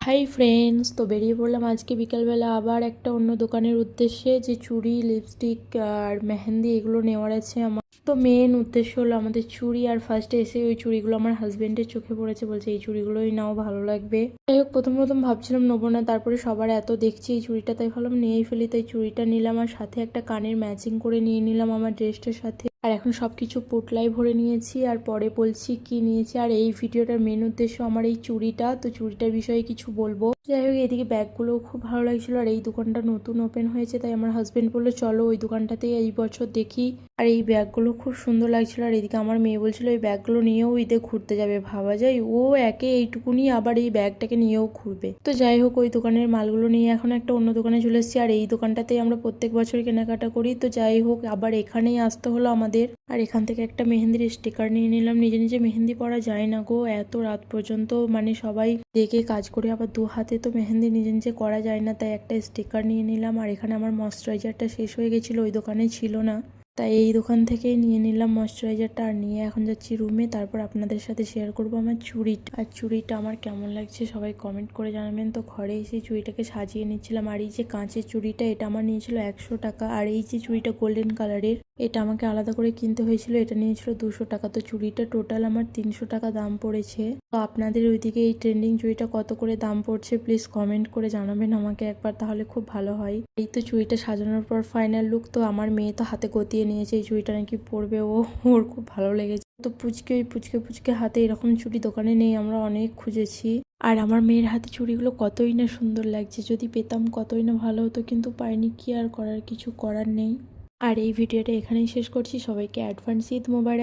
Hi friends, তো বেরিয়ে পড়লাম আজকে বিকালবেলা আবার একটা অন্য দোকানের উদ্দেশ্যে, যে চুড়ি, লিপস্টিক আর মেহেন্দি এগুলো নেওয়ার আছে আমার। তো মেন উদ্দেশ্য হলো আমাদের চুড়ি। আর ফার্স্টে এসে ওই চুড়িগুলো আমার হাজবেন্ডের চোখে পড়েছে, বলছে এই চুড়িগুলোই নাও, ভালো লাগবে। যাই হোক, প্রথম প্রথম ভাবছিলাম নেবো না, তারপরে সবার এত দেখছি এই চুড়িটা, তাই ভাবলাম নিয়েই ফেলি। তাই চুড়িটা নিলাম, আর সাথে একটা কানের ম্যাচিং করে নিয়ে নিলাম আমার ড্রেসটার সাথে। আর এখন সবকিছু পোটলাই ভরে নিয়েছি, আর পরে বলছি কি নিয়েছি। আর এই ভিডিওটার মেন উদ্দেশ্য আমার এই চুড়িটা, তো চুড়িটার বিষয়ে কিছু বলবো। যাই হোক, এদিকে ব্যাগগুলোও খুব ভালো লাগছিল, আর এই দোকানটা নতুন ওপেন হয়েছে, তাই আমার হাজবেন্ড বললো চলো ওই দোকানটাতেই এই বছর দেখি। আর এই ব্যাগগুলো খুব সুন্দর লাগছিল। আর এদিকে আমার মেয়ে বলছিল এই ব্যাগগুলো নিয়েও ঈদে ঘুরতে যাবে। ভাবা যায়, ও একে এইটুকুনি আবার এই ব্যাগটাকে নিয়েও ঘুরবে। তো যাই হোক, ওই দোকানের মালগুলো নিয়ে এখন একটা অন্য দোকানে চলে এসেছি। আর এই দোকানটাতেই আমরা প্রত্যেক বছর কেনাকাটা করি। তো যাই হোক, আবার এখানেই আসতে হলো আমাদের। আর এখান থেকে একটা মেহেন্দির স্টিকার নিয়ে নিলাম। নিজে নিজে মেহেন্দি পরা যায় না গো, এত রাত পর্যন্ত মানে সবাই দেখে কাজ করে, আবার দু হাতে তো মেহেন্দি নিজে নিজে করা যায় না, তাই একটা স্টিকার নিয়ে নিলাম। আর এখানে আমার ময়শ্চারাইজারটা শেষ হয়ে গেছিলো, ওই দোকানে ছিল না, তাই এই দোকান থেকেই নিয়ে নিলাম ময়শ্চারাইজারটা। আর নিয়ে এখন যাচ্ছি রুমে, তারপর আপনাদের সাথে শেয়ার করব আমার চুড়িটা। আর চুড়িটা আমার কেমন লাগছে সবাই কমেন্ট করে জানাবেন। তো ঘরে এসে চুড়িটাকে সাজিয়ে নিচ্ছিলাম। আর এই যে কাঁচের চুড়িটা, এটা আমার নিয়েছিল 100 টাকা। আর এই যে চুড়িটা গোল্ডেন কালারের, এটা আমাকে আলাদা করে কিনতে হয়েছিল, এটা নিয়েছিল 200 টাকা। তো চুড়িটা টোটাল আমার 300 টাকা দাম পড়েছে। তো আপনাদের ওইদিকে এই ট্রেন্ডিং চুড়িটা কত করে দাম পড়ছে প্লিজ কমেন্ট করে জানাবেন আমাকে একবার, তাহলে খুব ভালো হয়। এই তো চুড়িটা সাজানোর পর ফাইনাল লুক। তো আমার মেয়ে তো হাতে গতিয়ে নিয়েছে এই চুড়িটা নাকি পরবে, ওর খুব ভালো লেগেছে। তো পুচকে ওই পুচকে হাতে এরকম চুড়ি দোকানে নেই, আমরা অনেক খুঁজেছি। আর আমার মেয়ের হাতে চুড়িগুলো কতই না সুন্দর লাগছে, যদি পেতাম কতই না ভালো হতো, কিন্তু পাইনি, কি আর করার, কিছু করার নেই। আর এই ভিডিওটা এখানেই শেষ করছি। সবাইকে অ্যাডভান্স ঈদ মোবারক।